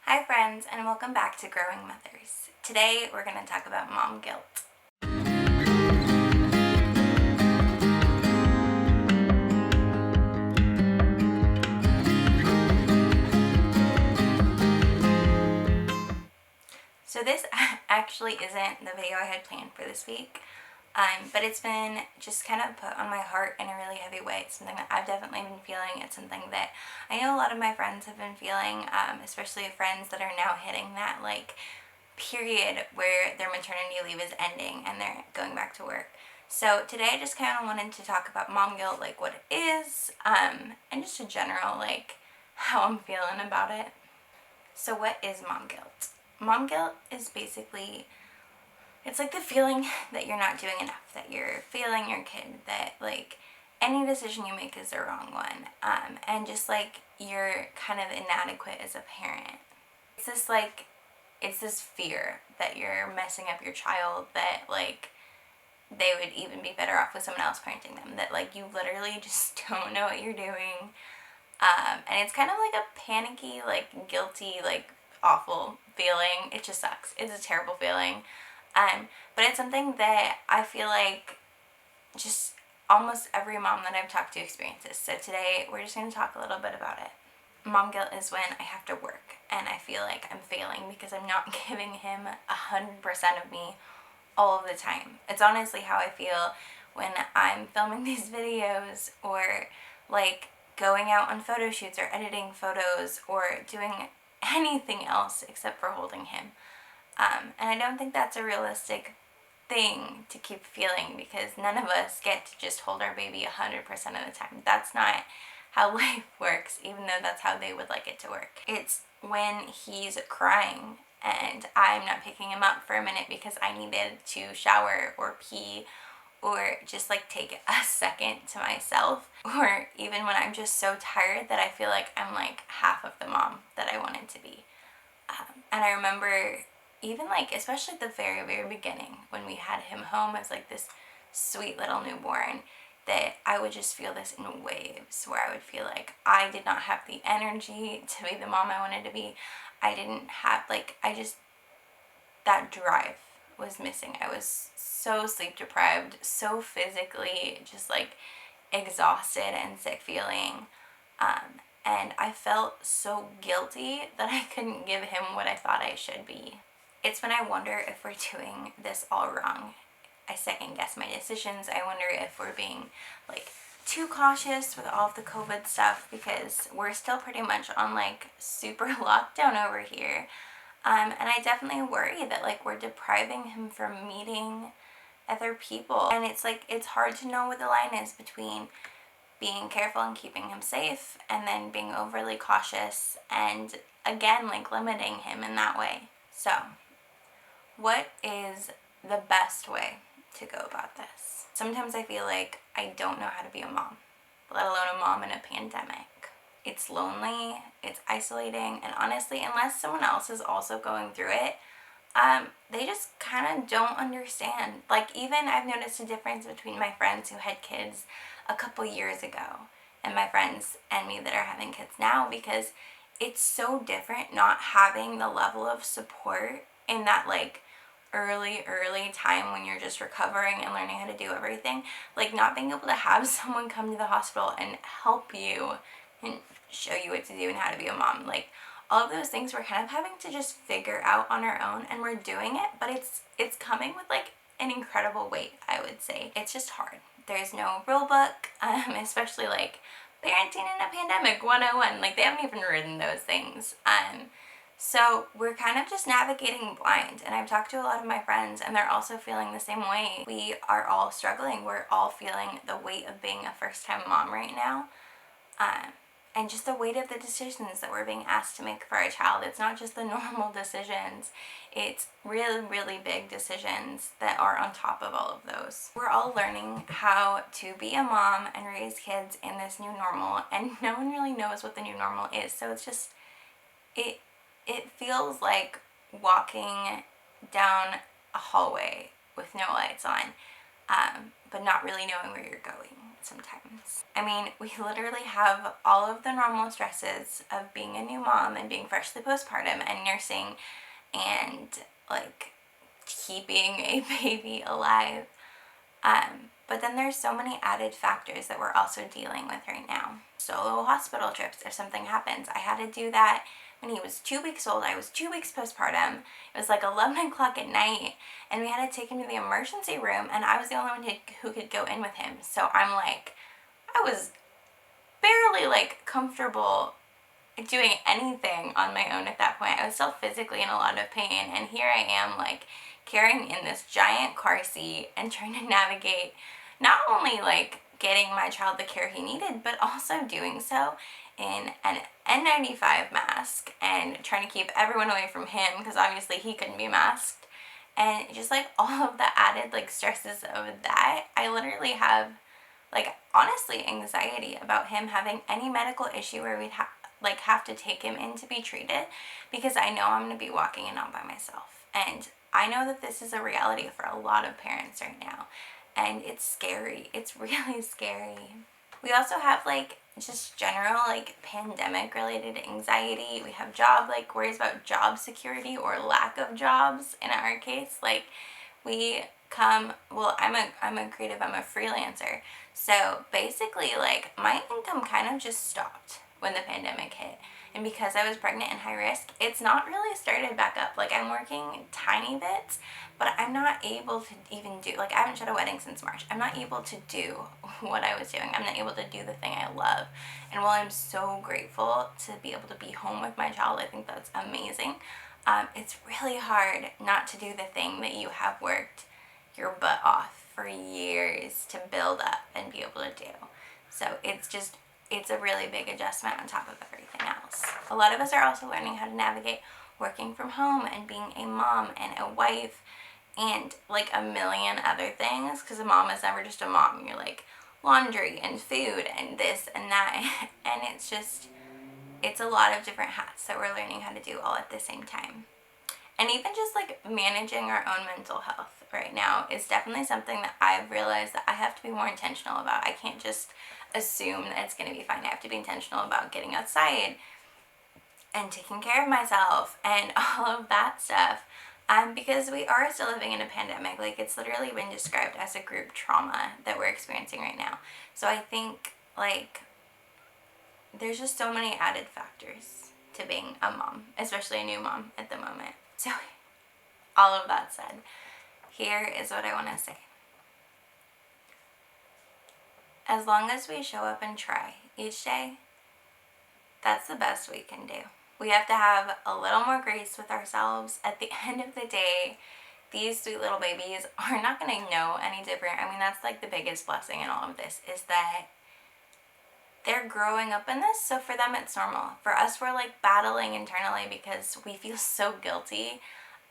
Hi friends, and welcome back to Growing Mothers. Today we're going to talk about mom guilt. So this actually isn't the video I had planned for this week, but it's been just kind of put on my heart in a really heavy way. It's something that I've definitely been feeling. It's something that I know a lot of my friends have been feeling, especially friends that are now hitting that period where their maternity leave is ending and they're going back to work. So today I just kind of wanted to talk about mom guilt, like what it is, and just a general how I'm feeling about it. So what is mom guilt? Mom guilt is basically, it's like the feeling that you're not doing enough, that you're failing your kid, that any decision you make is the wrong one, and just you're kind of inadequate as a parent. It's this fear that you're messing up your child, that they would even be better off with someone else parenting them, that you literally just don't know what you're doing. And it's kind of like a panicky, guilty, awful feeling. It just sucks. It's a terrible feeling. But it's something that I feel like just almost every mom that I've talked to experiences. So today we're just going to talk a little bit about it. Mom guilt is when I have to work and I feel like I'm failing because I'm not giving him 100% of me all of the time. It's honestly how I feel when I'm filming these videos, or going out on photo shoots or editing photos or doing anything else except for holding him. And I don't think that's a realistic thing to keep feeling, because none of us get to just hold our baby 100% of the time. That's not how life works, even though that's how they would like it to work. It's when he's crying and I'm not picking him up for a minute because I needed to shower or pee, or just take a second to myself, or even when I'm just so tired that I feel like I'm half of the mom that I wanted to be. And I remember even especially at the very, very beginning when we had him home as this sweet little newborn, that I would just feel this in waves, where I would feel like I did not have the energy to be the mom I wanted to be. I didn't have, that drive was missing. I was so sleep deprived, so physically just exhausted and sick feeling. And I felt so guilty that I couldn't give him what I thought I should be. It's when I wonder if we're doing this all wrong. I second guess my decisions. I wonder if we're being too cautious with all of the COVID stuff, because we're still pretty much on super lockdown over here. And I definitely worry that we're depriving him from meeting other people. And it's hard to know what the line is between being careful and keeping him safe and then being overly cautious and again limiting him in that way. So what is the best way to go about this? Sometimes I feel like I don't know how to be a mom, let alone a mom in a pandemic. It's lonely, it's isolating, and honestly, unless someone else is also going through it, they just kind of don't understand. Even I've noticed a difference between my friends who had kids a couple years ago and my friends and me that are having kids now, because it's so different not having the level of support in that early time when you're just recovering and learning how to do everything. Not being able to have someone come to the hospital and help you and show you what to do and how to be a mom. All of those things we're kind of having to just figure out on our own, and we're doing it, but it's coming with an incredible weight, I would say. It's just hard. There's no rule book, especially parenting in a pandemic 101. They haven't even written those things. So we're kind of just navigating blind, and I've talked to a lot of my friends and they're also feeling the same way. We are all struggling. We're all feeling the weight of being a first-time mom right now. And just the weight of the decisions that we're being asked to make for our child. It's not just the normal decisions. It's really, really big decisions that are on top of all of those. We're all learning how to be a mom and raise kids in this new normal, and no one really knows what the new normal is. So it's just, it feels like walking down a hallway with no lights on, but not really knowing where you're going. sometimes. I mean, we literally have all of the normal stresses of being a new mom and being freshly postpartum and nursing and like keeping a baby alive. But then there's so many added factors that we're also dealing with right now. Solo hospital trips if something happens. I had to do that when he was 2 weeks old. I was 2 weeks postpartum. It was like 11 o'clock at night, and we had to take him to the emergency room, and I was the only one who could go in with him. So I'm like, I was barely like comfortable doing anything on my own at that point. I was still physically in a lot of pain, and here I am like carrying in this giant car seat and trying to navigate not only like getting my child the care he needed, but also doing so in an N95 mask and trying to keep everyone away from him because obviously he couldn't be masked. And just like all of the added like stresses of that, I literally have like honestly anxiety about him having any medical issue where we'd have to take him in to be treated, because I know I'm going to be walking in all by myself. And I know that this is a reality for a lot of parents right now, and it's scary. It's really scary. We also have like just general like pandemic related anxiety. We have worries about job security or lack of jobs in our case. Like I'm a creative, I'm a freelancer. So basically like my income kind of just stopped when the pandemic hit. And because I was pregnant and high risk, it's not really started back up. Like I'm working tiny bits, but I'm not able to even do, like I haven't shot a wedding since March. I'm not able to do what I was doing. I'm not able to do the thing I love. And while I'm so grateful to be able to be home with my child, I think that's amazing. It's really hard not to do the thing that you have worked your butt off for years to build up and be able to do. So it's a really big adjustment on top of everything else. A lot of us are also learning how to navigate working from home and being a mom and a wife and like a million other things, because a mom is never just a mom. You're like laundry and food and this and that, and it's a lot of different hats that we're learning how to do all at the same time. And even just like managing our own mental health right now is definitely something that I've realized that I have to be more intentional about. I can't just assume that it's going to be fine. I have to be intentional about getting outside and taking care of myself and all of that stuff. Because we are still living in a pandemic. Like it's literally been described as a group trauma that we're experiencing right now. So I think like there's just so many added factors to being a mom, especially a new mom at the moment. So all of that said, here is what I want to say. As long as we show up and try each day, that's the best we can do. We have to have a little more grace with ourselves. At the end of the day, these sweet little babies are not going to know any different. I mean, that's like the biggest blessing in all of this, is that they're growing up in this, so for them it's normal. For us, we're like battling internally because we feel so guilty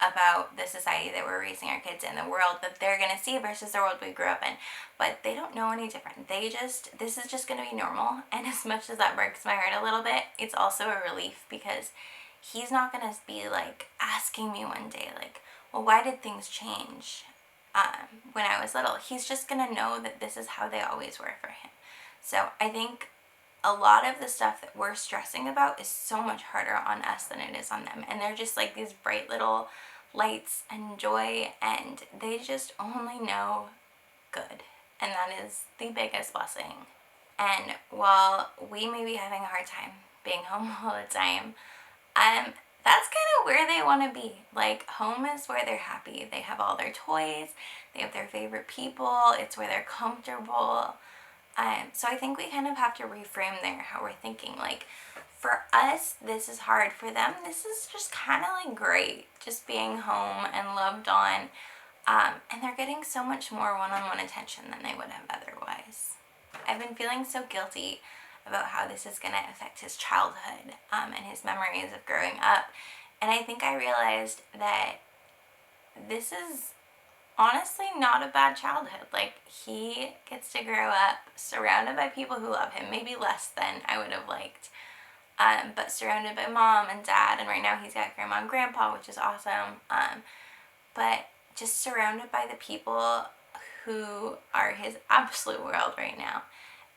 about the society that we're raising our kids in, the world that they're going to see versus the world we grew up in. But they don't know any different. This is just going to be normal. And as much as that breaks my heart a little bit, it's also a relief, because he's not going to be like asking me one day like, well, why did things change when I was little? He's just going to know that this is how they always were for him. So I think a lot of the stuff that we're stressing about is so much harder on us than it is on them. And they're just like these bright little lights and joy, and they just only know good. And that is the biggest blessing. And while we may be having a hard time being home all the time, that's kind of where they want to be. Like, home is where they're happy. They have all their toys, they have their favorite people, it's where they're comfortable. So I think we kind of have to reframe there how we're thinking. Like, for us, this is hard. For them, this is just kind of like great, just being home and loved on. And they're getting so much more one-on-one attention than they would have otherwise. I've been feeling so guilty about how this is going to affect his childhood and his memories of growing up. And I think I realized that this is honestly not a bad childhood. Like, he gets to grow up surrounded by people who love him, maybe less than I would have liked, but surrounded by mom and dad, and right now he's got grandma and grandpa, which is awesome, but just surrounded by the people who are his absolute world right now.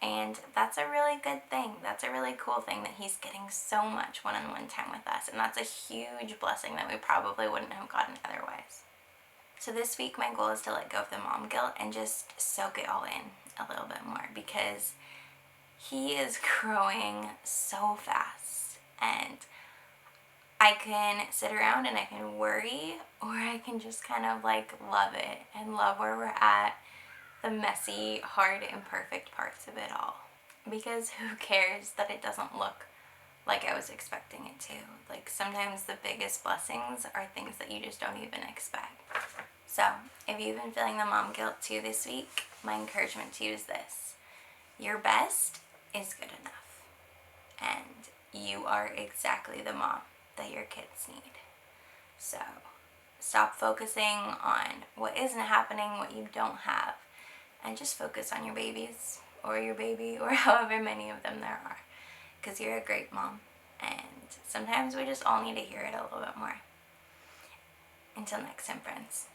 And that's a really good thing. That's a really cool thing that he's getting so much one-on-one time with us. And that's a huge blessing that we probably wouldn't have gotten otherwise. So this week my goal is to let go of the mom guilt and just soak it all in a little bit more, because he is growing so fast, and I can sit around and I can worry, or I can just kind of like love it and love where we're at, the messy, hard, imperfect parts of it all. Because who cares that it doesn't look like I was expecting it to? Like, sometimes the biggest blessings are things that you just don't even expect. So, if you've been feeling the mom guilt too this week, my encouragement to you is this: your best is good enough, and you are exactly the mom that your kids need. So, stop focusing on what isn't happening, what you don't have, and just focus on your babies, or your baby, or however many of them there are, because you're a great mom, and sometimes we just all need to hear it a little bit more. Until next time, friends.